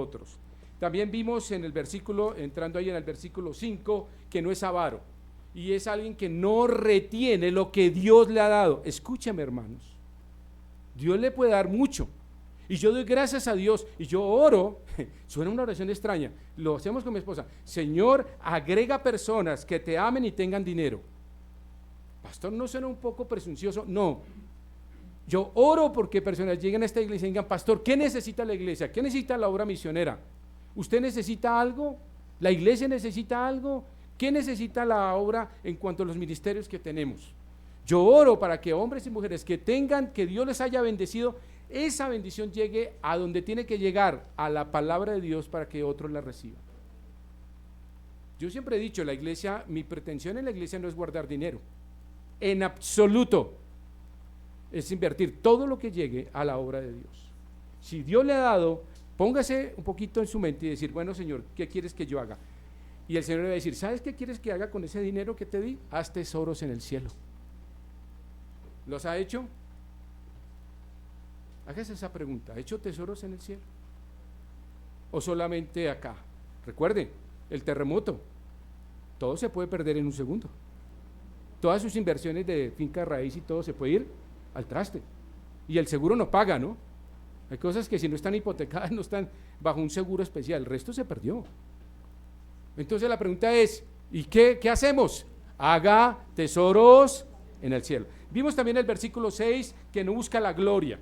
otros. También vimos en el versículo, entrando ahí en el versículo 5, que no es avaro, y es alguien que no retiene lo que Dios le ha dado. Escúchame, hermanos, Dios le puede dar mucho, y yo doy gracias a Dios, y yo oro. Suena una oración extraña, lo hacemos con mi esposa: Señor, agrega personas que te amen y tengan dinero. Pastor, ¿no suena un poco presuncioso? No. Yo oro porque personas lleguen a esta iglesia y digan: pastor, ¿qué necesita la iglesia? ¿Qué necesita la obra misionera? ¿Usted necesita algo? ¿La iglesia necesita algo? ¿Qué necesita la obra en cuanto a los ministerios que tenemos? Yo oro para que hombres y mujeres que tengan, que Dios les haya bendecido, esa bendición llegue a donde tiene que llegar, a la palabra de Dios, para que otros la reciban. Yo siempre he dicho, la iglesia, mi pretensión en la iglesia no es guardar dinero, en absoluto. Es invertir todo lo que llegue a la obra de Dios. Si Dios le ha dado, póngase un poquito en su mente y decir: bueno, Señor, ¿qué quieres que yo haga? Y el Señor le va a decir: ¿sabes qué quieres que haga con ese dinero que te di? Haz tesoros en el cielo. ¿Los ha hecho? Hágase esa pregunta: ¿ha hecho tesoros en el cielo? ¿O solamente acá? Recuerde, el terremoto, todo se puede perder en un segundo. Todas sus inversiones de finca raíz y todo se puede ir al traste, y el seguro no paga, ¿no? Hay cosas que si no están hipotecadas no están bajo un seguro especial, el resto se perdió. Entonces la pregunta es: ¿y qué hacemos? Haga tesoros en el cielo. Vimos también el versículo 6, que no busca la gloria.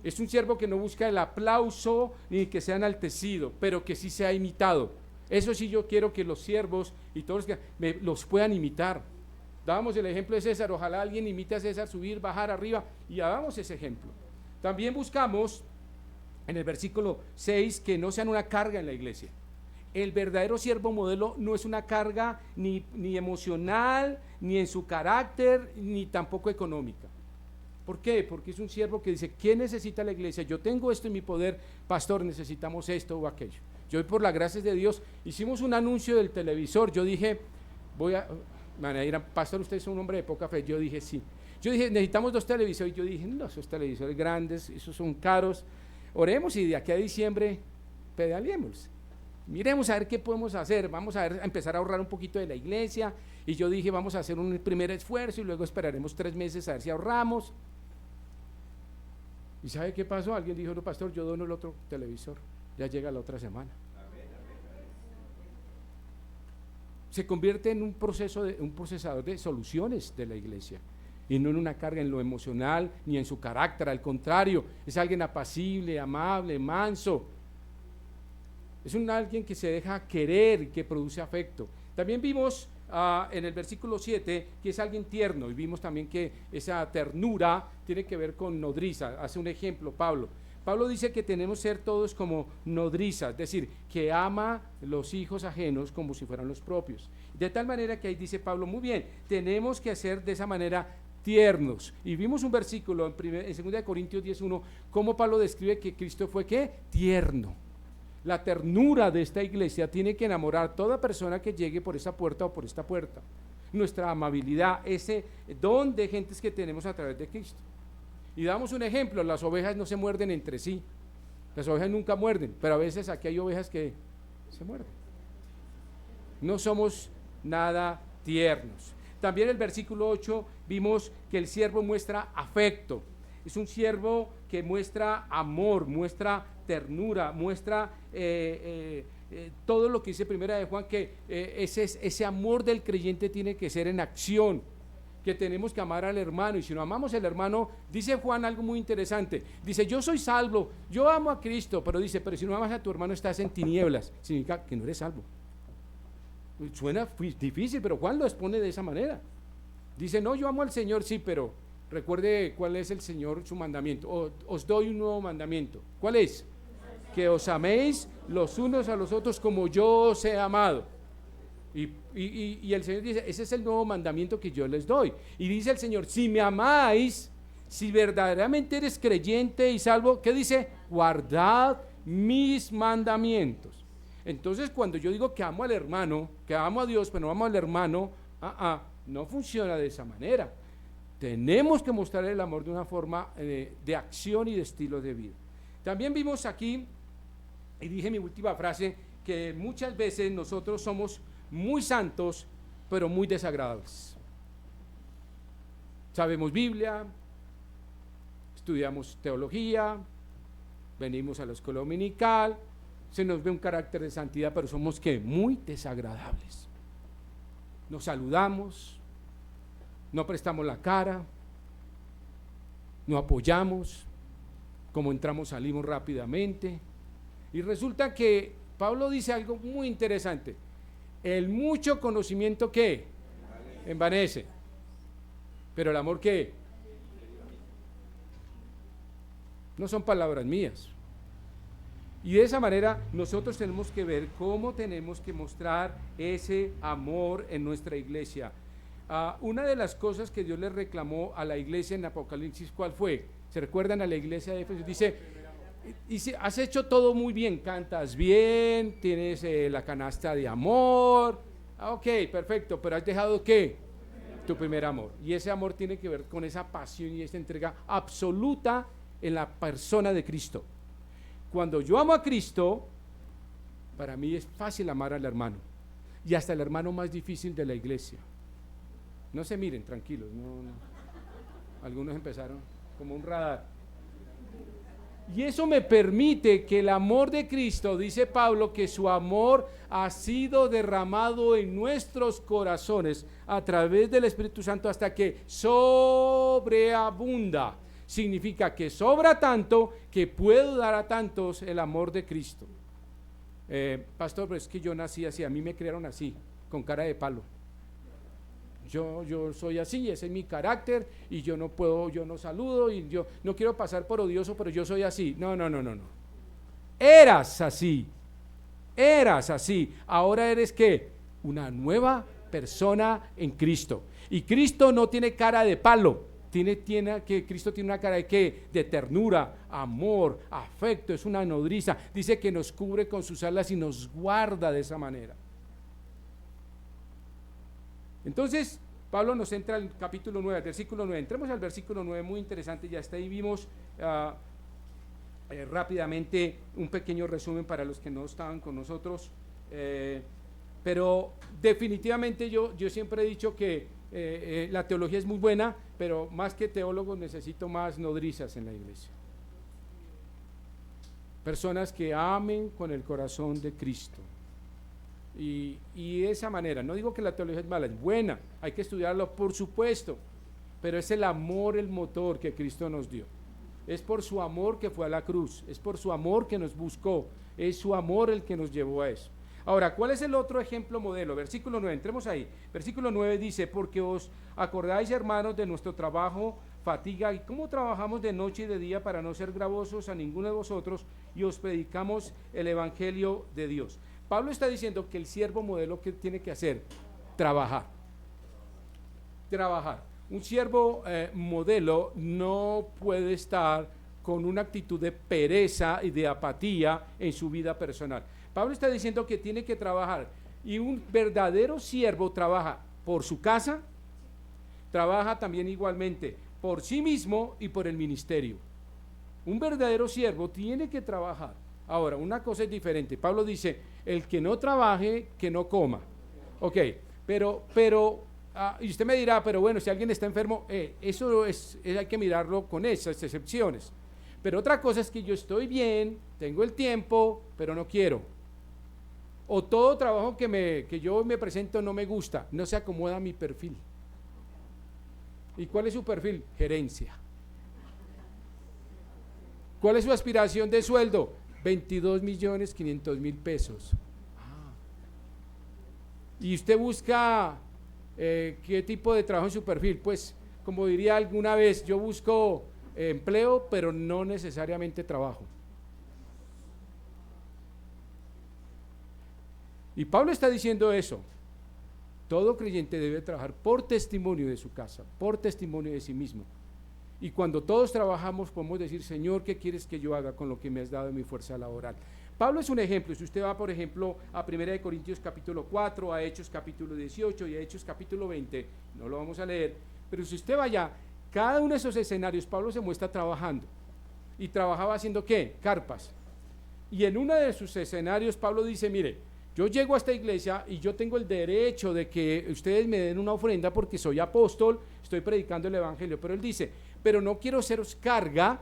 Es un siervo que no busca el aplauso ni que sea enaltecido, pero que sí sea imitado. Eso sí, yo quiero que los siervos y todos los puedan imitar. Dábamos el ejemplo de César, ojalá alguien imite a César, subir, bajar, arriba, y hagamos ese ejemplo. También buscamos en el versículo 6 que no sean una carga en la iglesia. El verdadero siervo modelo no es una carga ni emocional, ni en su carácter, ni tampoco económica. ¿Por qué? Porque es un siervo que dice: ¿qué necesita la iglesia? Yo tengo esto en mi poder, pastor, necesitamos esto o aquello. Yo, por las gracias de Dios, hicimos un anuncio del televisor. Yo dije: pastor, usted es un hombre de poca fe. Yo dije: sí. Yo dije: necesitamos 2 televisores. Yo dije: no, esos televisores grandes, esos son caros. Oremos y de aquí a diciembre pedaleemos. Miremos a ver qué podemos hacer. Vamos a empezar a ahorrar un poquito de la iglesia. Y yo dije: vamos a hacer un primer esfuerzo y luego esperaremos 3 meses a ver si ahorramos. ¿Y sabe qué pasó? Alguien dijo: no, pastor, yo dono el otro televisor. Ya llega la otra semana. Se convierte en un procesador de soluciones de la iglesia, y no en una carga en lo emocional ni en su carácter. Al contrario, es alguien apacible, amable, manso. Es alguien que se deja querer, que produce afecto. También vimos en el versículo 7 que es alguien tierno, y vimos también que esa ternura tiene que ver con nodriza. Hace un ejemplo Pablo dice que tenemos que ser todos como nodriza, es decir, que ama los hijos ajenos como si fueran los propios. De tal manera que ahí dice Pablo: muy bien, tenemos que hacer de esa manera tiernos. Y vimos un versículo en 2 Corintios 10:1, cómo Pablo describe que Cristo fue ¿qué? Tierno. La ternura de esta iglesia tiene que enamorar a toda persona que llegue por esa puerta o por esta puerta. Nuestra amabilidad, ese don de gentes que tenemos a través de Cristo. Y damos un ejemplo: las ovejas no se muerden entre sí. Las ovejas nunca muerden, pero a veces aquí hay ovejas que se muerden. No somos nada tiernos. También el versículo 8 vimos que el siervo muestra afecto. Es un siervo que muestra amor, muestra ternura, muestra todo lo que dice Primera de Juan, que ese amor del creyente tiene que ser en acción, que tenemos que amar al hermano. Y si no amamos al hermano, dice Juan algo muy interesante, dice: yo soy salvo, yo amo a Cristo, pero dice: pero si no amas a tu hermano estás en tinieblas. Significa que no eres salvo. Suena difícil, pero Juan lo expone de esa manera. Dice: no, yo amo al Señor, sí, pero recuerde cuál es el Señor, su mandamiento. Os doy un nuevo mandamiento. ¿Cuál es? Que os améis los unos a los otros como yo os he amado. Y el Señor dice: ese es el nuevo mandamiento que yo les doy. Y dice el Señor: si me amáis, si verdaderamente eres creyente y salvo, ¿qué dice? Guardad mis mandamientos. Entonces, cuando yo digo que amo al hermano, que amo a Dios, pero no amo al hermano, no funciona de esa manera. Tenemos que mostrar el amor de una forma de acción y de estilo de vida. También vimos aquí Y dije mi última frase, que muchas veces nosotros somos muy santos, pero muy desagradables. Sabemos Biblia, estudiamos teología, venimos a la escuela dominical, se nos ve un carácter de santidad, pero somos ¿qué? Muy desagradables. Nos saludamos, no prestamos la cara, no apoyamos, como entramos salimos rápidamente. Y resulta que Pablo dice algo muy interesante: el mucho conocimiento ¿qué? Envanece, pero el amor ¿qué? No son palabras mías. Y de esa manera nosotros tenemos que ver cómo tenemos que mostrar ese amor en nuestra iglesia. Una de las cosas que Dios le reclamó a la iglesia en Apocalipsis, ¿cuál fue? ¿Se recuerdan a la iglesia de Éfeso? Dice, has hecho todo muy bien, cantas bien, tienes la canasta de amor, ok, perfecto, pero has dejado ¿qué? Tu primer amor. Y ese amor tiene que ver con esa pasión y esa entrega absoluta en la persona de Cristo. Cuando yo amo a Cristo, para mí es fácil amar al hermano, y hasta el hermano más difícil de la iglesia. No se miren, tranquilos, no. Algunos empezaron como un radar. Y eso me permite que el amor de Cristo, dice Pablo, que su amor ha sido derramado en nuestros corazones a través del Espíritu Santo hasta que sobreabunda. Significa que sobra tanto que puedo dar a tantos el amor de Cristo. Pastor, pero es que yo nací así, a mí me criaron así, con cara de palo. Yo soy así, ese es mi carácter, y yo no puedo, yo no saludo, y yo no quiero pasar por odioso, pero yo soy así. No. Eras así, ahora eres ¿qué? Una nueva persona en Cristo. Y Cristo no tiene cara de palo, Cristo tiene una cara de ¿qué? De ternura, amor, afecto, es una nodriza. Dice que nos cubre con sus alas y nos guarda de esa manera. Entonces, Pablo nos entra al capítulo 9, al versículo 9. Entremos al versículo 9, muy interesante, ya hasta ahí vimos rápidamente un pequeño resumen para los que no estaban con nosotros. Pero definitivamente yo siempre he dicho que la teología es muy buena, pero más que teólogos necesito más nodrizas en la iglesia. Personas que amen con el corazón de Cristo. Y de esa manera, no digo que la teología es mala, es buena, hay que estudiarlo por supuesto, pero es el amor el motor que Cristo nos dio. Es por su amor que fue a la cruz, es por su amor que nos buscó, es su amor el que nos llevó a eso. Ahora, ¿cuál es el otro ejemplo modelo? Versículo 9, entremos ahí. Versículo 9 dice, porque os acordáis, hermanos, de nuestro trabajo, fatiga, y cómo trabajamos de noche y de día para no ser gravosos a ninguno de vosotros, y os predicamos el evangelio de Dios. Pablo está diciendo que el siervo modelo, ¿qué tiene que hacer? Trabajar. Un siervo modelo no puede estar con una actitud de pereza y de apatía en su vida personal. Pablo está diciendo que tiene que trabajar, y un verdadero siervo trabaja por su casa, trabaja también igualmente por sí mismo y por el ministerio. Un verdadero siervo tiene que trabajar. Ahora, una cosa es diferente. Pablo dice, el que no trabaje, que no coma. Ok, pero y usted me dirá, pero bueno, si alguien está enfermo, eso hay que mirarlo con esas excepciones. Pero otra cosa es que yo estoy bien, tengo el tiempo, pero no quiero. O todo trabajo que yo me presento no me gusta, no se acomoda a mi perfil. ¿Y cuál es su perfil? Gerencia. ¿Cuál es su aspiración de sueldo? 22.500.000 pesos. Y usted busca qué tipo de trabajo en su perfil. Pues, como diría alguna vez, yo busco empleo, pero no necesariamente trabajo. Y Pablo está diciendo eso. Todo creyente debe trabajar por testimonio de su casa, por testimonio de sí mismo. Y cuando todos trabajamos podemos decir, Señor, ¿qué quieres que yo haga con lo que me has dado en mi fuerza laboral? Pablo es un ejemplo. Si usted va, por ejemplo, a 1 Corintios capítulo 4, a Hechos capítulo 18 y a Hechos capítulo 20, no lo vamos a leer, pero si usted va allá, cada uno de esos escenarios, Pablo se muestra trabajando. ¿Y trabajaba haciendo qué? Carpas. Y en uno de sus escenarios Pablo dice, mire, yo llego a esta iglesia y yo tengo el derecho de que ustedes me den una ofrenda porque soy apóstol, estoy predicando el evangelio, pero él dice, pero no quiero seros carga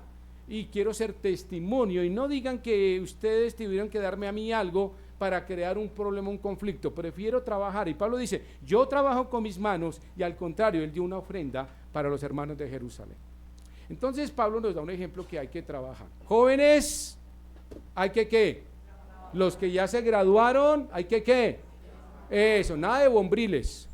y quiero ser testimonio, y no digan que ustedes tuvieron que darme a mí algo para crear un problema, un conflicto, prefiero trabajar. Y Pablo dice, yo trabajo con mis manos, y al contrario, él dio una ofrenda para los hermanos de Jerusalén. Entonces Pablo nos da un ejemplo que hay que trabajar. Jóvenes, hay que ¿qué? Los que ya se graduaron, hay que ¿qué? Eso, nada de bombriles.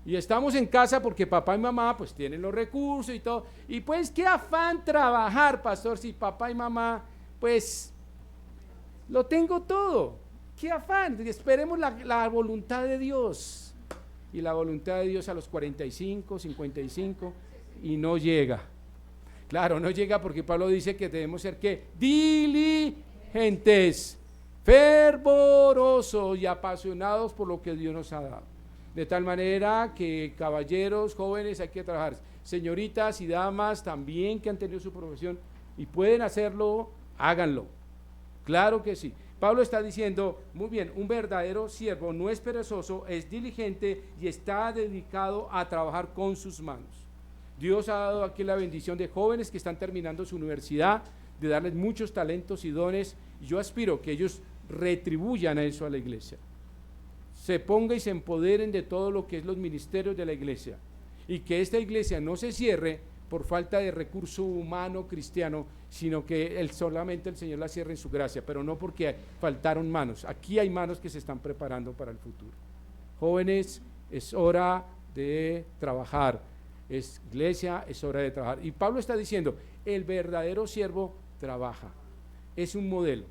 Y estamos en casa porque papá y mamá pues tienen los recursos y todo. Y pues qué afán trabajar, pastor, si papá y mamá pues lo tengo todo. Qué afán, esperemos la voluntad de Dios. Y la voluntad de Dios a los 45, 55 y no llega. Claro, no llega porque Pablo dice que debemos ser ¿qué? Diligentes, fervorosos y apasionados por lo que Dios nos ha dado. De tal manera que caballeros, jóvenes, hay que trabajar. Señoritas y damas también que han tenido su profesión y pueden hacerlo, háganlo. Claro que sí. Pablo está diciendo, muy bien, un verdadero siervo no es perezoso, es diligente y está dedicado a trabajar con sus manos. Dios ha dado aquí la bendición de jóvenes que están terminando su universidad, de darles muchos talentos y dones, y yo aspiro que ellos retribuyan a eso a la iglesia. Se ponga y se empoderen de todo lo que es los ministerios de la iglesia, y que esta iglesia no se cierre por falta de recurso humano cristiano, sino que solamente el Señor la cierre en su gracia, pero no porque faltaron manos. Aquí hay manos que se están preparando para el futuro. Jóvenes, es hora de trabajar. Es iglesia, es hora de trabajar. Y Pablo está diciendo, el verdadero siervo trabaja. Es un modelo.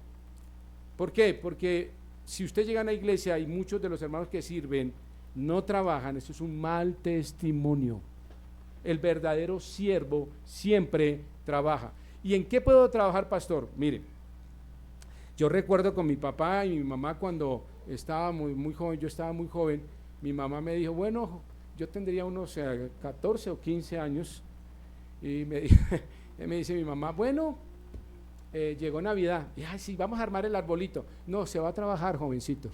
¿Por qué? Porque si usted llega a una iglesia y muchos de los hermanos que sirven no trabajan, eso es un mal testimonio. El verdadero siervo siempre trabaja. ¿Y en qué puedo trabajar, pastor? Mire, yo recuerdo con mi papá y mi mamá cuando estaba muy joven, yo estaba muy joven, mi mamá me dijo, bueno, yo tendría unos 14 o 15 años, y me dice mi mamá, bueno, llegó Navidad, y ay, sí, vamos a armar el arbolito. No, se va a trabajar, jovencito.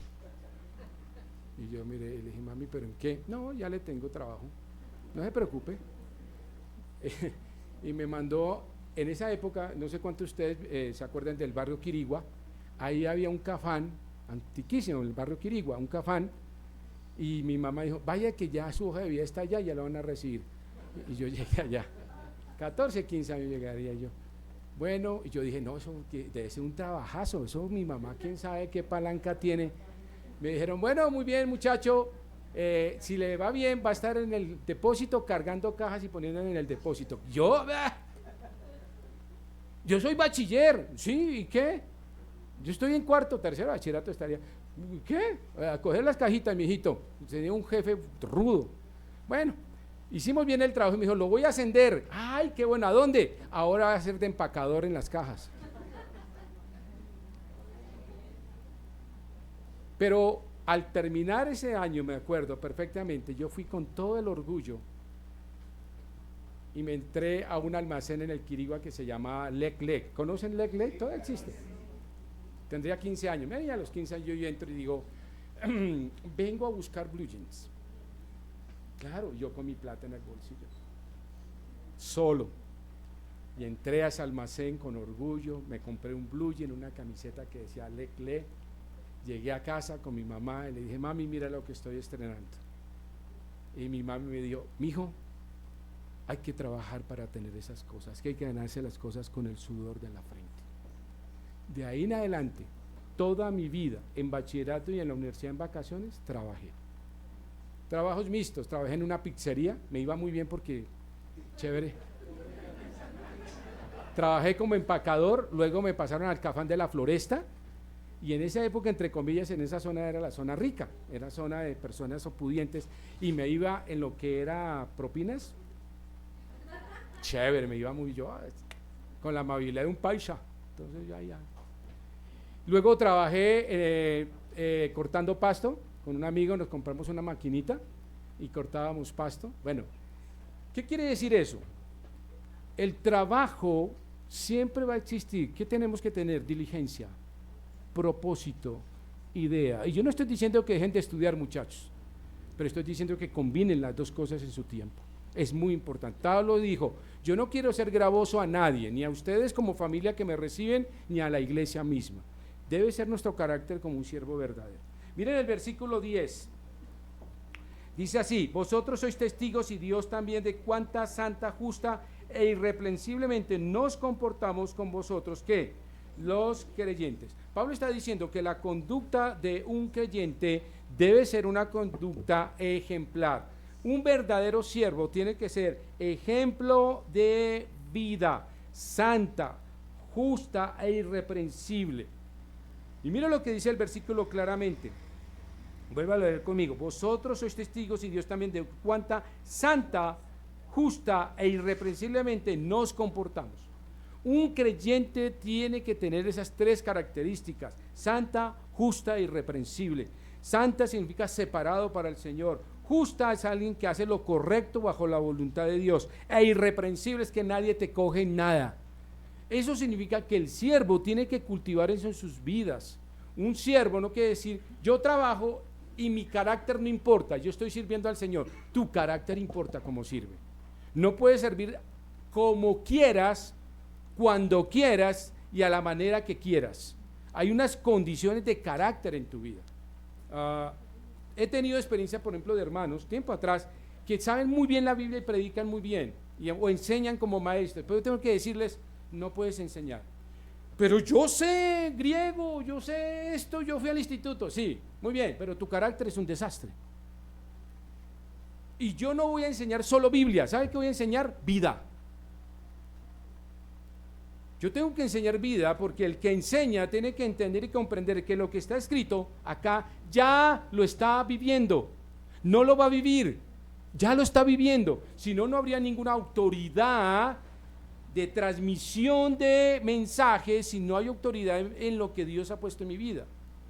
Y yo miré, le dije, mami, ¿pero en qué? No, ya le tengo trabajo, no se preocupe. Y me mandó, en esa época, no sé cuántos de ustedes se acuerdan del barrio Quirigua, ahí había un cafán, antiquísimo, en el barrio Quirigua, un cafán, y mi mamá dijo, vaya que ya su hoja de vida está allá, ya lo van a recibir. Y yo llegué allá, 14, 15 años llegaría yo. Bueno, y yo dije, no, eso debe ser un trabajazo, eso mi mamá, quién sabe qué palanca tiene. Me dijeron, bueno, muy bien, muchacho, si le va bien, va a estar en el depósito cargando cajas y poniéndolas en el depósito. Yo soy bachiller, ¿sí? ¿Y qué? Yo estoy en cuarto, tercero bachillerato estaría. ¿Qué? A coger las cajitas, mijito. Sería un jefe rudo. Bueno, hicimos bien el trabajo y me dijo, lo voy a ascender. Ay, qué bueno, ¿a dónde? Ahora va a ser de empacador en las cajas. Pero al terminar ese año, me acuerdo perfectamente, yo fui con todo el orgullo y me entré a un almacén en el Quirigua que se llama Lec Lec. ¿Conocen Lec Lec? Todavía existe. Tendría 15 años. Mira, a los 15 años yo entro y digo, vengo a buscar blue jeans. Claro, yo con mi plata en el bolsillo. Solo. Y entré a ese almacén con orgullo, me compré un blue jean, una camiseta que decía Lec Lec. Llegué a casa con mi mamá y le dije, mami, mira lo que estoy estrenando. Y mi mami me dijo, mijo, hay que trabajar para tener esas cosas, que hay que ganarse las cosas con el sudor de la frente. De ahí en adelante, toda mi vida, en bachillerato y en la universidad en vacaciones, trabajé. Trabajos mixtos, trabajé en una pizzería, me iba muy bien porque, chévere. Trabajé como empacador, luego me pasaron al Cafán de la Floresta, y en esa época, entre comillas, en esa zona era la zona rica, era zona de personas pudientes, y me iba en lo que era propinas, chévere, me iba muy yo, con la amabilidad de un paisa, entonces ya. Luego trabajé cortando pasto, con un amigo nos compramos una maquinita y cortábamos pasto. Bueno, ¿qué quiere decir eso? El trabajo Siempre va a existir. ¿Qué tenemos que tener? Diligencia, propósito, idea. Y yo no estoy diciendo que dejen de estudiar, muchachos, pero estoy diciendo que combinen las dos cosas en su tiempo. Es muy importante. Pablo dijo, yo no quiero ser gravoso a nadie, ni a ustedes como familia que me reciben, ni a la iglesia misma. Debe ser nuestro carácter como un siervo verdadero. Miren el versículo 10. Dice así, vosotros sois testigos y Dios también de cuánta santa, justa e irreprensiblemente nos comportamos con vosotros, ¿qué? Los creyentes. Pablo está diciendo que la conducta de un creyente debe ser una conducta ejemplar. Un verdadero siervo tiene que ser ejemplo de vida, santa, justa e irreprensible. Y mira lo que dice el versículo claramente. Vuelva a leer conmigo. Vosotros sois testigos y Dios también de cuánta santa, justa e irreprensiblemente nos comportamos. Un creyente tiene que tener esas tres características: santa, justa e irreprensible. Santa significa separado para el Señor. Justa es alguien que hace lo correcto bajo la voluntad de Dios. E irreprensible es que nadie te coge en nada. Eso significa que el siervo tiene que cultivar eso en sus vidas. Un siervo no quiere decir, yo trabajo y mi carácter no importa, yo estoy sirviendo al Señor. Tu carácter importa como sirve. No puedes servir como quieras, cuando quieras y a la manera que quieras. Hay unas condiciones de carácter en tu vida. He tenido experiencia, por ejemplo, de hermanos, tiempo atrás, que saben muy bien la Biblia y predican muy bien, o enseñan como maestros, pero yo tengo que decirles, no puedes enseñar. Pero yo sé griego, yo sé esto, yo fui al instituto. Sí, muy bien, pero tu carácter es un desastre. Y yo no voy a enseñar solo Biblia, ¿sabe qué voy a enseñar? Vida. Yo tengo que enseñar vida porque el que enseña tiene que entender y comprender que lo que está escrito acá ya lo está viviendo, no lo va a vivir, ya lo está viviendo. Si no, no habría ninguna autoridad de transmisión de mensajes si no hay autoridad en lo que Dios ha puesto en mi vida.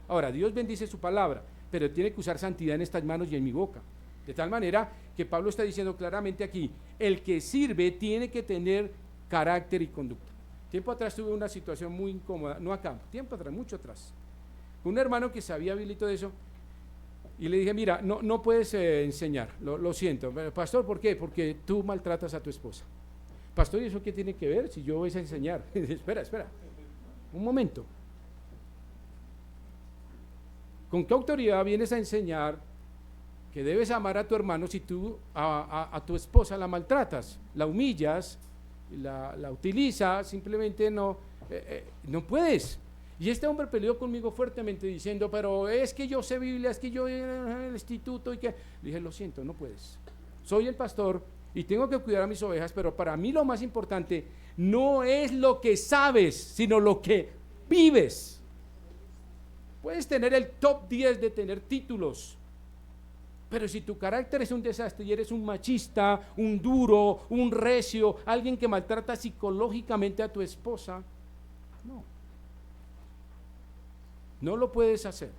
Ahora, Dios bendice su palabra, pero tiene que usar santidad en estas manos y en mi boca. De tal manera que Pablo está diciendo claramente aquí, el que sirve tiene que tener carácter y conducta. Tiempo atrás tuve una situación muy incómoda, no acá, tiempo atrás, mucho atrás, con un hermano que sabía habilito de eso, y le dije, mira, no puedes enseñar, lo siento. Pastor, ¿por qué? Porque tú maltratas a tu esposa. Pastor, ¿y eso qué tiene que ver si yo voy a enseñar? espera, un momento. ¿Con qué autoridad vienes a enseñar que debes amar a tu hermano si tú a tu esposa la maltratas, la humillas, la utilizas? Simplemente no puedes. Y este hombre peleó conmigo fuertemente diciendo, pero es que yo sé Biblia, es que yo en el instituto y que... Le dije, lo siento, no puedes. Soy el pastor y tengo que cuidar a mis ovejas, pero para mí lo más importante no es lo que sabes, sino lo que vives. Puedes tener el top 10 de tener títulos, pero si tu carácter es un desastre y eres un machista, un duro, un recio, alguien que maltrata psicológicamente a tu esposa, no lo puedes hacer.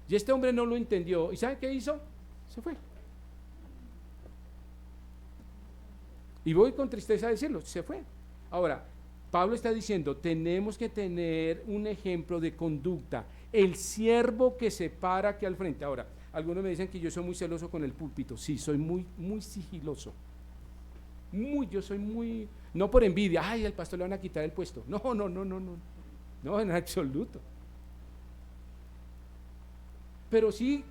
Y este hombre no lo entendió. ¿Y sabe qué hizo? Se fue. Y voy con tristeza a decirlo, se fue. Ahora, Pablo está diciendo, tenemos que tener un ejemplo de conducta. El siervo que se para aquí al frente. Ahora, algunos me dicen que yo soy muy celoso con el púlpito. Sí, soy muy sigiloso. Yo soy muy, no por envidia, ay, al pastor le van a quitar el puesto. No, en absoluto. Pero sí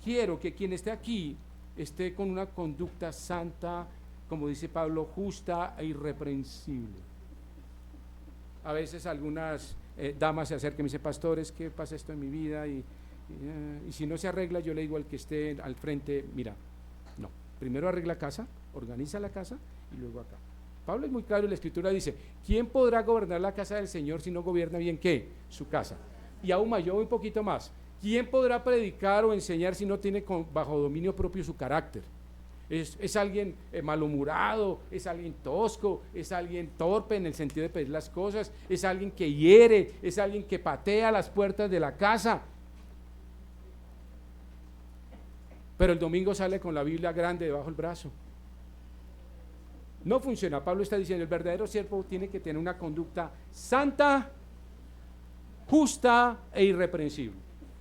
quiero que quien esté aquí esté con una conducta santa, como dice Pablo, justa e irreprensible. A veces algunas damas se acercan y me dicen, pastores, ¿qué pasa esto en mi vida? Y si no se arregla, yo le digo al que esté al frente, mira, no, primero arregla casa, organiza la casa y luego acá. Pablo es muy claro y la Escritura dice, ¿quién podrá gobernar la casa del Señor si no gobierna bien qué? Su casa. Y aún más, yo voy un poquito más, ¿quién podrá predicar o enseñar si no tiene bajo dominio propio su carácter? Es alguien malhumorado, es alguien tosco, es alguien torpe en el sentido de pedir las cosas, es alguien que hiere, es alguien que patea las puertas de la casa. Pero el domingo sale con la Biblia grande debajo del brazo. No funciona. Pablo está diciendo, el verdadero siervo tiene que tener una conducta santa, justa e irreprensible.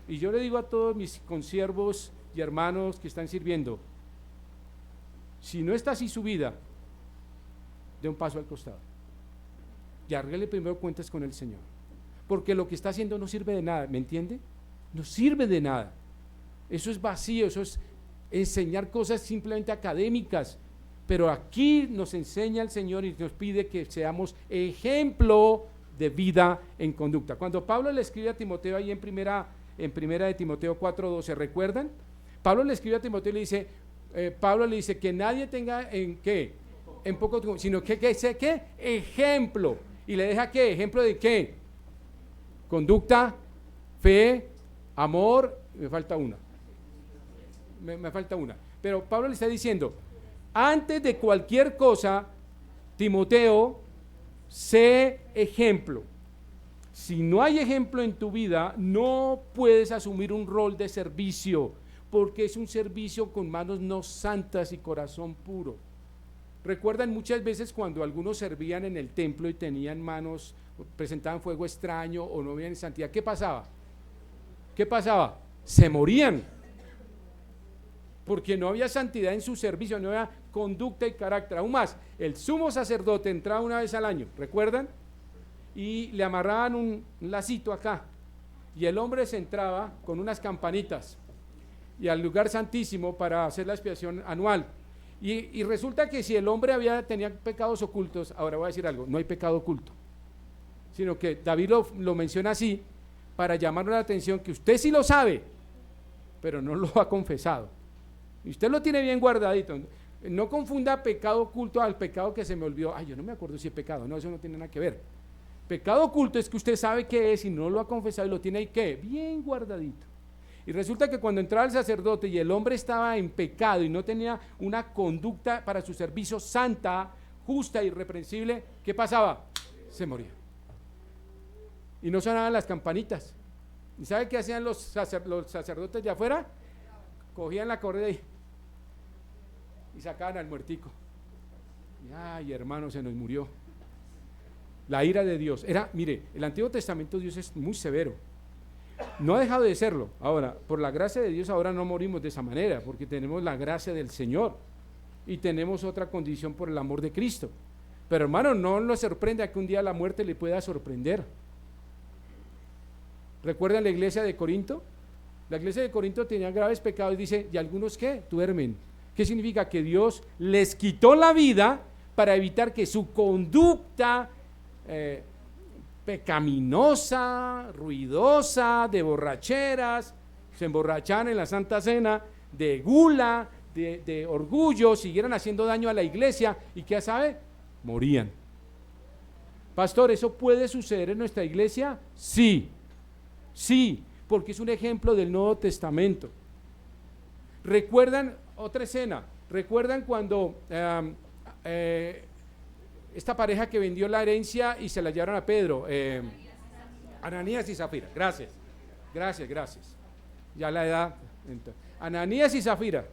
Y yo le digo a todos mis consiervos y hermanos que están sirviendo, si no está así su vida, dé un paso al costado y arregle primero cuentas con el Señor, porque lo que está haciendo no sirve de nada, ¿me entiende? No sirve de nada, eso es vacío, eso es enseñar cosas simplemente académicas, pero aquí nos enseña el Señor y nos pide que seamos ejemplo de vida en conducta. Cuando Pablo le escribe a Timoteo ahí en primera de Timoteo 4:12, ¿recuerdan? Pablo le escribe a Timoteo y le dice, Pablo le dice que nadie tenga en qué, en poco, sino que sea qué, ejemplo, y le deja qué, ejemplo de qué, conducta, fe, amor, me falta una, pero Pablo le está diciendo, antes de cualquier cosa, Timoteo, sé ejemplo. Si no hay ejemplo en tu vida, no puedes asumir un rol de servicio, porque es un servicio con manos no santas y corazón puro. Recuerdan muchas veces cuando algunos servían en el templo y tenían manos, presentaban fuego extraño o no vivían en santidad, ¿qué pasaba? Se morían, porque no había santidad en su servicio, no había conducta y carácter. Aún más, el sumo sacerdote entraba una vez al año, ¿recuerdan? Y le amarraban un lacito acá, y el hombre se entraba con unas campanitas y al lugar santísimo para hacer la expiación anual, y resulta que si el hombre tenía pecados ocultos, ahora voy a decir algo, no hay pecado oculto, sino que David lo menciona así para llamarnos la atención que usted sí lo sabe, pero no lo ha confesado, y usted lo tiene bien guardadito. No confunda pecado oculto al pecado que se me olvidó, yo no me acuerdo si es pecado, no, eso no tiene nada que ver. Pecado oculto es que usted sabe qué es y no lo ha confesado y lo tiene ahí ¿qué? Bien guardadito. Y resulta que cuando entraba el sacerdote y el hombre estaba en pecado y no tenía una conducta para su servicio santa, justa e irreprensible, ¿qué pasaba? Se moría. Y no sonaban las campanitas. ¿Y sabe qué hacían los sacerdotes de afuera? Cogían la correa y sacaban al muertico. Y, ay, hermano, se nos murió. La ira de Dios. Mire, el Antiguo Testamento Dios es muy severo. No ha dejado de serlo. Ahora, por la gracia de Dios, ahora no morimos de esa manera, porque tenemos la gracia del Señor y tenemos otra condición por el amor de Cristo. Pero hermano, no lo sorprende a que un día la muerte le pueda sorprender. ¿Recuerdan la iglesia de Corinto? La iglesia de Corinto tenía graves pecados y dice, ¿y algunos qué? Duermen. ¿Qué significa? Que Dios les quitó la vida para evitar que su conducta pecaminosa, ruidosa, de borracheras, se emborrachaban en la Santa Cena, de gula, de orgullo, siguieran haciendo daño a la iglesia, y ¿qué sabe? Morían. Pastor, ¿eso puede suceder en nuestra iglesia? Sí, porque es un ejemplo del Nuevo Testamento. ¿Recuerdan otra escena? ¿Recuerdan cuando esta pareja que vendió la herencia y se la llevaron a Pedro? Ananías y Zafira. Gracias. Ya la edad. Ananías y Zafira.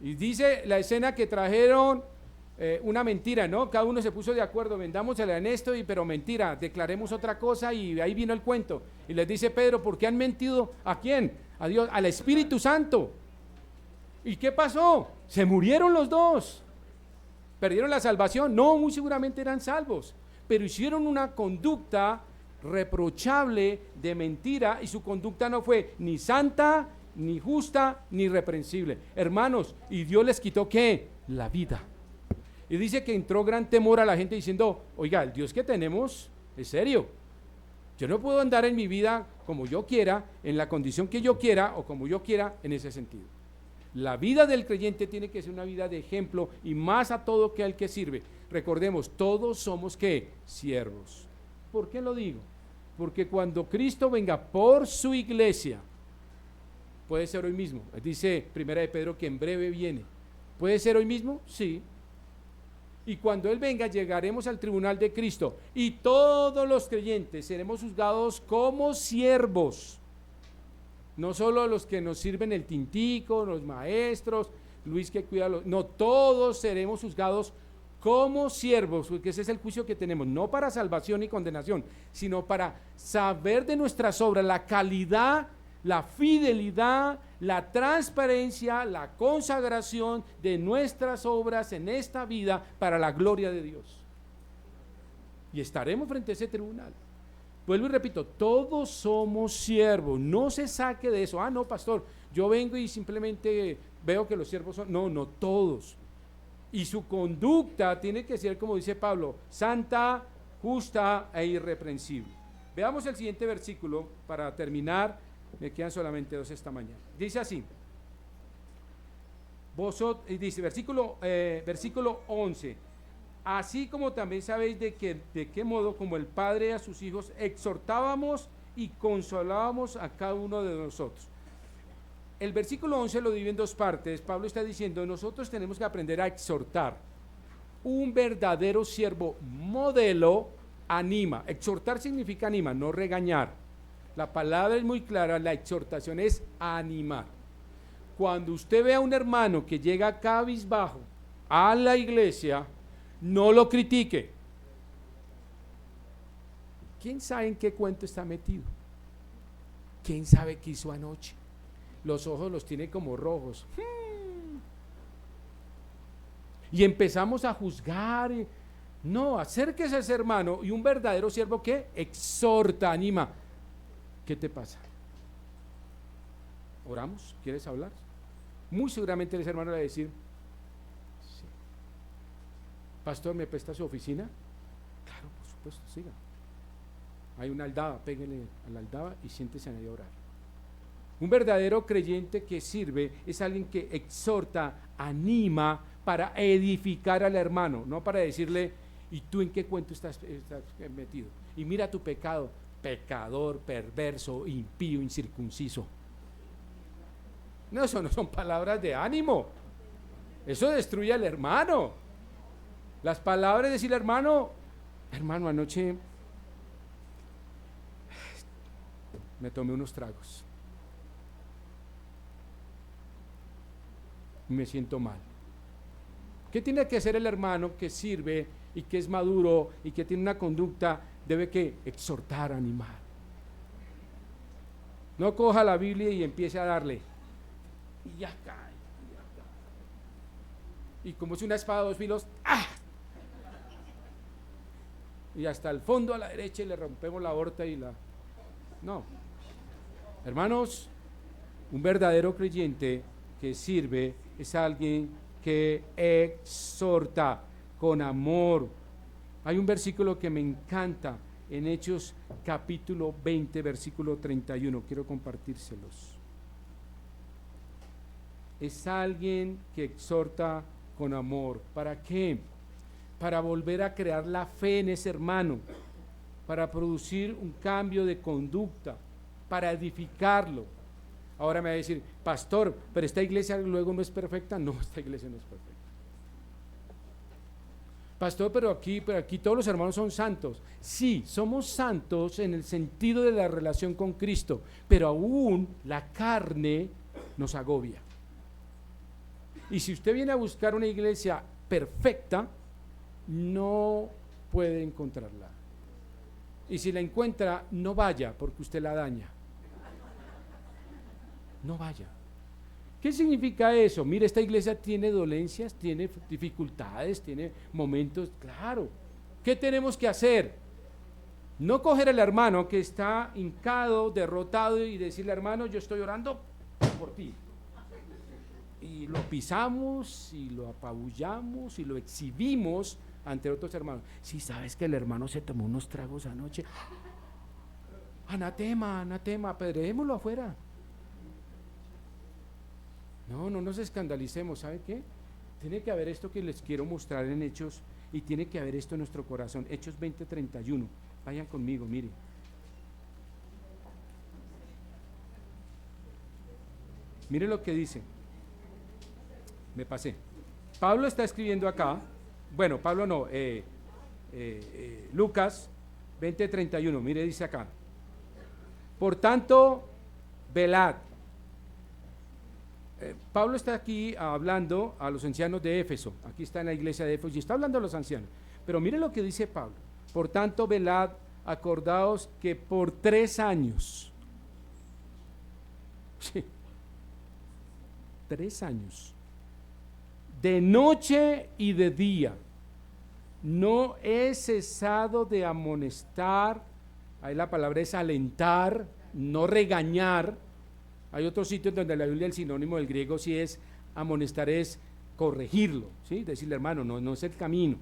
Y dice la escena que trajeron una mentira, ¿no? Cada uno se puso de acuerdo, vendámosela en esto, pero mentira, declaremos otra cosa, y ahí vino el cuento. Y les dice Pedro, ¿por qué han mentido? ¿A quién? A Dios, al Espíritu Santo. ¿Y qué pasó? Se murieron los dos. ¿Perdieron la salvación? No, muy seguramente eran salvos, pero hicieron una conducta reprochable de mentira, y su conducta no fue ni santa, ni justa, ni reprensible. Hermanos, y Dios les quitó ¿qué? La vida. Y dice que entró gran temor a la gente diciendo, oiga, el Dios que tenemos es serio. Yo no puedo andar en mi vida como yo quiera, en la condición que yo quiera o como yo quiera en ese sentido. La vida del creyente tiene que ser una vida de ejemplo, y más a todo que al que sirve. Recordemos, todos somos ¿qué? Siervos. ¿Por qué lo digo? Porque cuando Cristo venga por su iglesia, puede ser hoy mismo. Dice Primera de Pedro que en breve viene. ¿Puede ser hoy mismo? Sí. Y cuando Él venga, llegaremos al tribunal de Cristo, y todos los creyentes seremos juzgados como siervos. No solo los que nos sirven el tintico, los maestros, Luis que cuida los... No, todos seremos juzgados como siervos, porque ese es el juicio que tenemos, no para salvación y condenación, sino para saber de nuestras obras la calidad, la fidelidad, la transparencia, la consagración de nuestras obras en esta vida para la gloria de Dios. Y estaremos frente a ese tribunal. Vuelvo y repito, todos somos siervos, no se saque de eso. No, pastor, yo vengo y simplemente veo que los siervos son... No, todos. Y su conducta tiene que ser, como dice Pablo, santa, justa e irreprensible. Veamos el siguiente versículo para terminar. Me quedan solamente 2 esta mañana. Dice así. Dice, versículo 11. Así como también sabéis de qué modo, como el Padre a sus hijos, exhortábamos y consolábamos a cada uno de nosotros. El versículo 11 lo divide en 2 partes. Pablo está diciendo, nosotros tenemos que aprender a exhortar. Un verdadero siervo modelo anima. Exhortar significa anima, no regañar. La palabra es muy clara, la exhortación es animar. Cuando usted ve a un hermano que llega cabizbajo a la iglesia, no lo critique. ¿Quién sabe en qué cuento está metido? ¿Quién sabe qué hizo anoche? Los ojos los tiene como rojos. Y empezamos a juzgar. No, acérquese a ese hermano. Y un verdadero siervo que exhorta, anima. ¿Qué te pasa? ¿Oramos? ¿Quieres hablar? Muy seguramente ese hermano le va a decir, sí. Pastor, ¿me presta su oficina? Claro, por supuesto, siga. Hay una aldaba, péguele a la aldaba y siéntese ahí a orar. Un verdadero creyente que sirve es alguien que exhorta, anima para edificar al hermano, no para decirle, ¿y tú en qué cuento estás metido? Y mira tu pecado, pecador, perverso, impío, incircunciso. No, eso no son palabras de ánimo. Eso destruye al hermano. Las palabras de decirle, hermano, anoche me tomé unos tragos. Me siento mal. ¿Qué tiene que hacer el hermano que sirve y que es maduro y que tiene una conducta? Debe que exhortar, animar. No coja la Biblia y empiece a darle. Y ya cae. Y como es una espada de 2 filos, ¡ah! Y hasta el fondo a la derecha y le rompemos la aorta y la... No. Hermanos, un verdadero creyente que sirve es alguien que exhorta con amor. Hay un versículo que me encanta en Hechos capítulo 20, versículo 31. Quiero compartírselos. Es alguien que exhorta con amor. ¿Para qué? Para volver a crear la fe en ese hermano, para producir un cambio de conducta, para edificarlo. Ahora me va a decir, pastor, pero esta iglesia luego no es perfecta. No, esta iglesia no es perfecta. Pastor, pero aquí todos los hermanos son santos. Sí, somos santos en el sentido de la relación con Cristo, pero aún la carne nos agobia. Y si usted viene a buscar una iglesia perfecta, no puede encontrarla. Y si la encuentra, no vaya, porque usted la daña. No vaya. ¿Qué significa eso? Mire, esta iglesia tiene dolencias, tiene dificultades, tiene momentos, claro. ¿Qué tenemos que hacer? No coger al hermano que está hincado, derrotado y decirle, hermano, yo estoy orando por ti. Y lo pisamos y lo apabullamos y lo exhibimos ante otros hermanos. Si sabes que el hermano se tomó unos tragos anoche, anatema, apedreémoslo afuera. No nos escandalicemos. ¿Sabe qué? Tiene que haber esto que les quiero mostrar en Hechos, y tiene que haber esto en nuestro corazón. Hechos 20:31. Vayan conmigo, mire. Mire lo que dice. Me pasé. Pablo está escribiendo acá. Bueno, Pablo no. Lucas 20:31. Mire, dice acá. Por tanto, velad. Pablo está aquí hablando a los ancianos de Éfeso. Aquí está en la iglesia de Éfeso y está hablando a los ancianos. Pero mire lo que dice Pablo. Por tanto, velad, acordaos que por 3 años, sí, 3 años, de noche y de día, no he cesado de amonestar. Ahí la palabra es alentar, no regañar. Hay otros sitios donde la Biblia el sinónimo del griego sí es amonestar, es corregirlo, ¿sí? Decirle, hermano, no es el camino.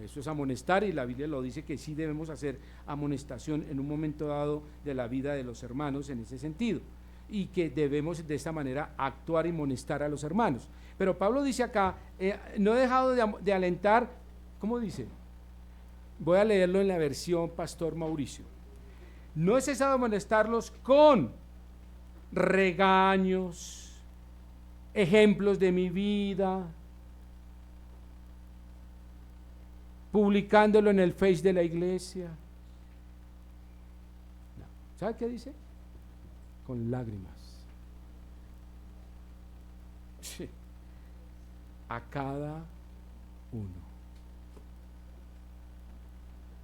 Eso es amonestar y la Biblia lo dice que sí debemos hacer amonestación en un momento dado de la vida de los hermanos en ese sentido. Y que debemos de esta manera actuar y amonestar a los hermanos. Pero Pablo dice acá, no he dejado de alentar, ¿cómo dice? Voy a leerlo en la versión Pastor Mauricio. No he cesado de amonestarlos con regaños, ejemplos de mi vida, publicándolo en el Face de la iglesia. No. ¿Sabe qué dice? Con lágrimas. Sí. A cada uno.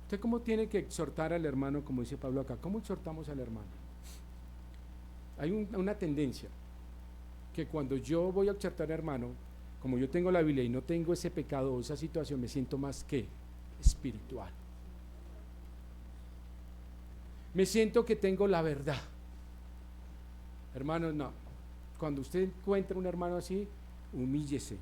¿Usted cómo tiene que exhortar al hermano, como dice Pablo acá? ¿Cómo exhortamos al hermano? Hay una tendencia que cuando yo voy a exhortar al hermano, como yo tengo la Biblia y no tengo ese pecado o esa situación, me siento más que espiritual. Me siento que tengo la verdad. Hermanos, no. Cuando usted encuentra un hermano así, humíllese.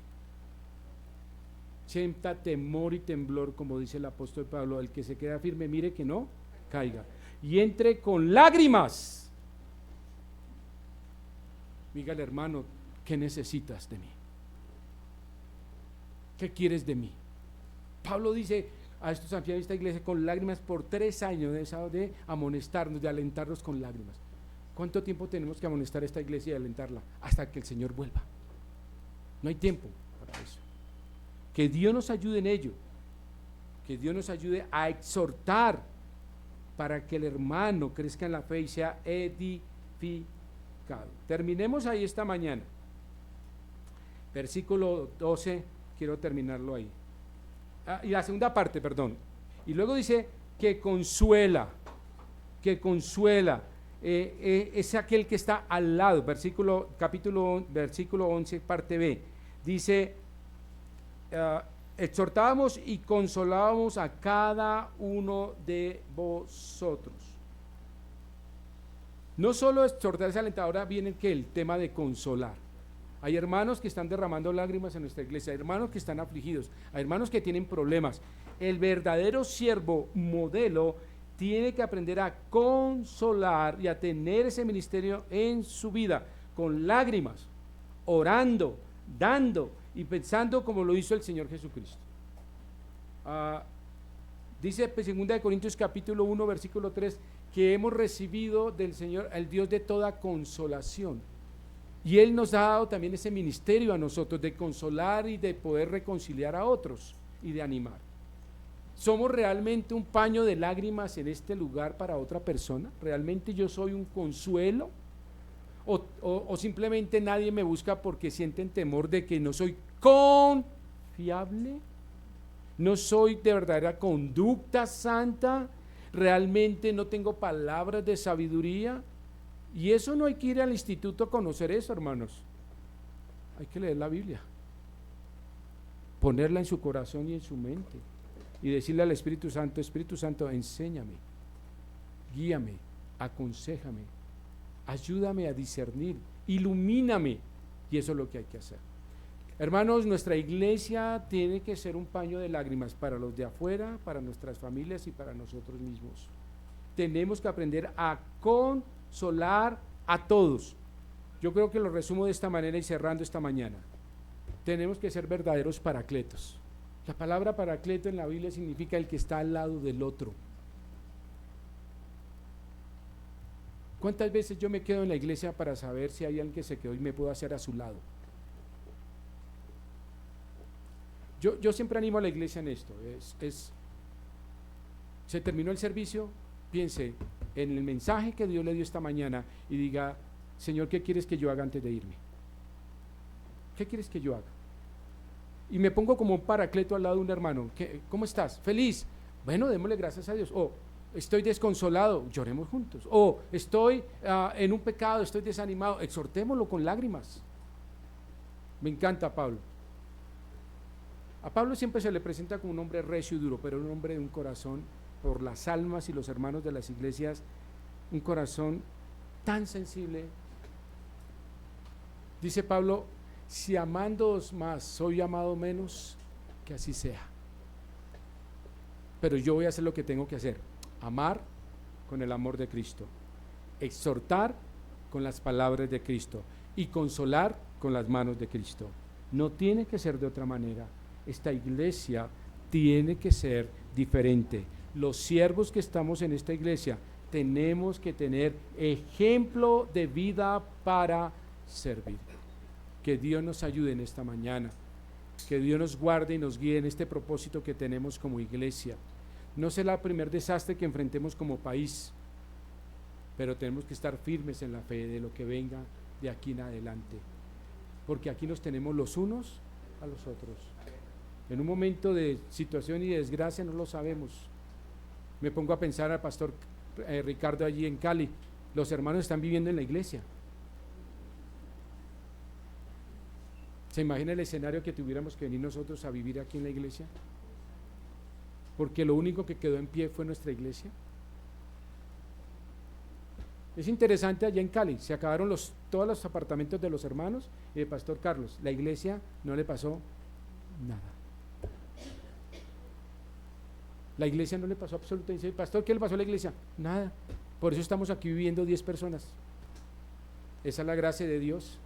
Sienta temor y temblor, como dice el apóstol Pablo. El que se queda firme, mire que no caiga. Y entre con lágrimas. Dígale, hermano, ¿qué necesitas de mí? ¿Qué quieres de mí? Pablo dice a estos ancianos de esta iglesia con lágrimas por 3 años de amonestarnos, de alentarnos con lágrimas. ¿Cuánto tiempo tenemos que amonestar a esta iglesia y alentarla? Hasta que el Señor vuelva. No hay tiempo para eso. Que Dios nos ayude en ello. Que Dios nos ayude a exhortar para que el hermano crezca en la fe y sea edificado. Terminemos ahí esta mañana. Versículo 12, quiero terminarlo ahí. Y la segunda parte, perdón. Y luego dice que consuela, es aquel que está al lado. Versículo 11, parte B. Dice, exhortábamos y consolábamos a cada uno de vosotros. No solo exhortar esa alentar, ahora viene el tema de consolar. Hay hermanos que están derramando lágrimas en nuestra iglesia, hay hermanos que están afligidos, hay hermanos que tienen problemas. El verdadero siervo modelo tiene que aprender a consolar y a tener ese ministerio en su vida, con lágrimas, orando, dando y pensando como lo hizo el Señor Jesucristo. Dice 2 Corintios capítulo 1 versículo 3 que hemos recibido del Señor, el Dios de toda consolación, y Él nos ha dado también ese ministerio a nosotros de consolar y de poder reconciliar a otros y de animar. ¿Somos realmente un paño de lágrimas en este lugar para otra persona? ¿Realmente yo soy un consuelo? ¿O simplemente nadie me busca porque sienten temor de que no soy confiable? ¿No soy de verdadera conducta santa? ¿Realmente no tengo palabras de sabiduría? Y eso no hay que ir al instituto a conocer eso, hermanos. Hay que leer la Biblia, ponerla en su corazón y en su mente y decirle al Espíritu Santo, enséñame, guíame, aconséjame, ayúdame a discernir, ilumíname. Y eso es lo que hay que hacer. Hermanos, nuestra iglesia tiene que ser un paño de lágrimas para los de afuera, para nuestras familias y para nosotros mismos. Tenemos que aprender a consolar a todos. Yo creo que lo resumo de esta manera y cerrando esta mañana. Tenemos que ser verdaderos paracletos. La palabra paracleto en la Biblia significa el que está al lado del otro. ¿Cuántas veces yo me quedo en la iglesia para saber si hay alguien que se quedó y me puedo hacer a su lado? Yo siempre animo a la iglesia en esto. Se terminó el servicio, piense en el mensaje que Dios le dio esta mañana y diga, Señor, ¿qué quieres que yo haga antes de irme? ¿Qué quieres que yo haga? Y me pongo como un paracleto al lado de un hermano. ¿Cómo estás? Feliz. Bueno, démosle gracias a Dios. O estoy desconsolado, lloremos juntos. O estoy en un pecado, estoy desanimado, exhortémoslo con lágrimas. Me encanta Pablo. A Pablo siempre se le presenta como un hombre recio y duro, pero un hombre de un corazón, por las almas y los hermanos de las iglesias, un corazón tan sensible. Dice Pablo, si amándoos más soy amado menos, que así sea. Pero yo voy a hacer lo que tengo que hacer, amar con el amor de Cristo, exhortar con las palabras de Cristo y consolar con las manos de Cristo. No tiene que ser de otra manera. Esta iglesia tiene que ser diferente. Los siervos que estamos en esta iglesia tenemos que tener ejemplo de vida para servir. Que Dios nos ayude en esta mañana, que Dios nos guarde y nos guíe en este propósito que tenemos como iglesia. No será el primer desastre que enfrentemos como país, pero tenemos que estar firmes en la fe de lo que venga de aquí en adelante, porque aquí nos tenemos los unos a los otros. En un momento de situación y de desgracia no lo sabemos. Me pongo a pensar al pastor Ricardo allí en Cali. Los hermanos están viviendo en la iglesia. ¿Se imagina el escenario que tuviéramos que venir nosotros a vivir aquí en la iglesia? Porque lo único que quedó en pie fue nuestra iglesia. Es interesante, allá en Cali se acabaron todos los apartamentos de los hermanos y de pastor Carlos. La iglesia no le pasó nada. La iglesia no le pasó absolutamente nada. Pastor, ¿qué le pasó a la iglesia? Nada. Por eso estamos aquí viviendo 10 personas. Esa es la gracia de Dios.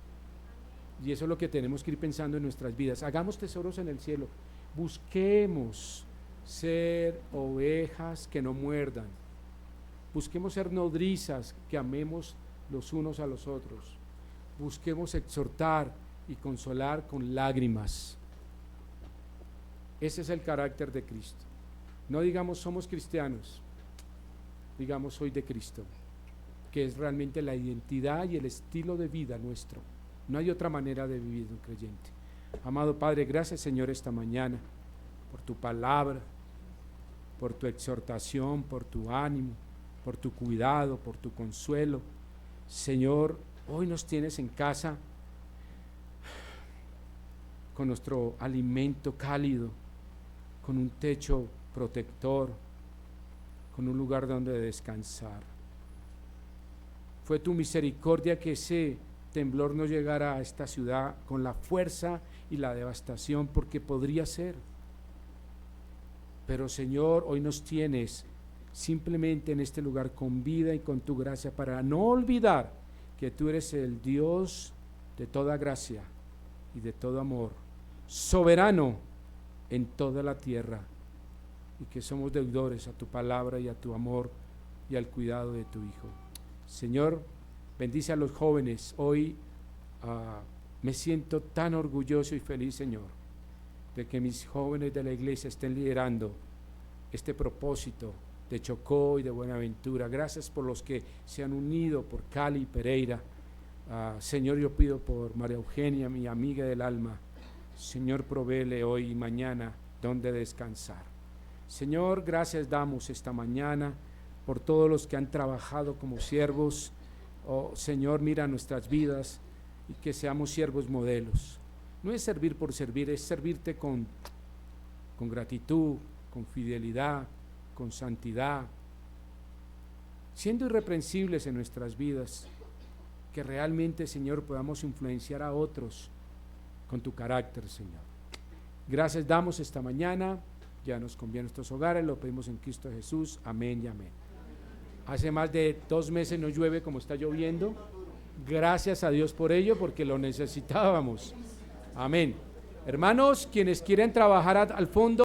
Y eso es lo que tenemos que ir pensando en nuestras vidas. Hagamos tesoros en el cielo. Busquemos ser ovejas que no muerdan. Busquemos ser nodrizas que amemos los unos a los otros. Busquemos exhortar y consolar con lágrimas. Ese es el carácter de Cristo. No digamos somos cristianos, digamos soy de Cristo, que es realmente la identidad y el estilo de vida nuestro. No hay otra manera de vivir un creyente. Amado Padre, gracias Señor esta mañana por tu palabra, por tu exhortación, por tu ánimo, por tu cuidado, por tu consuelo. Señor, hoy nos tienes en casa con nuestro alimento cálido, con un techo protector, con un lugar donde descansar. Fue tu misericordia que ese temblor no llegara a esta ciudad con la fuerza y la devastación, porque podría ser. Pero Señor, hoy nos tienes simplemente en este lugar con vida y con tu gracia, para no olvidar que tú eres el Dios de toda gracia y de todo amor, soberano en toda la tierra, y que somos deudores a tu palabra y a tu amor y al cuidado de tu Hijo. Señor, bendice a los jóvenes. Hoy me siento tan orgulloso y feliz, Señor, de que mis jóvenes de la iglesia estén liderando este propósito de Chocó y de Buenaventura. Gracias por los que se han unido, por Cali y Pereira. Señor, yo pido por María Eugenia, mi amiga del alma. Señor, provéele hoy y mañana donde descansar. Señor, gracias damos esta mañana por todos los que han trabajado como siervos. Oh, Señor, mira nuestras vidas y que seamos siervos modelos. No es servir por servir, es servirte con gratitud, con fidelidad, con santidad, siendo irreprensibles en nuestras vidas, que realmente, Señor, podamos influenciar a otros con tu carácter, Señor. Gracias damos esta mañana, ya nos conviene nuestros hogares, lo pedimos en Cristo Jesús, amén y amén. Hace más de 2 meses no llueve como está lloviendo, gracias a Dios por ello, porque lo necesitábamos, amén. Hermanos, quienes quieren trabajar al fondo,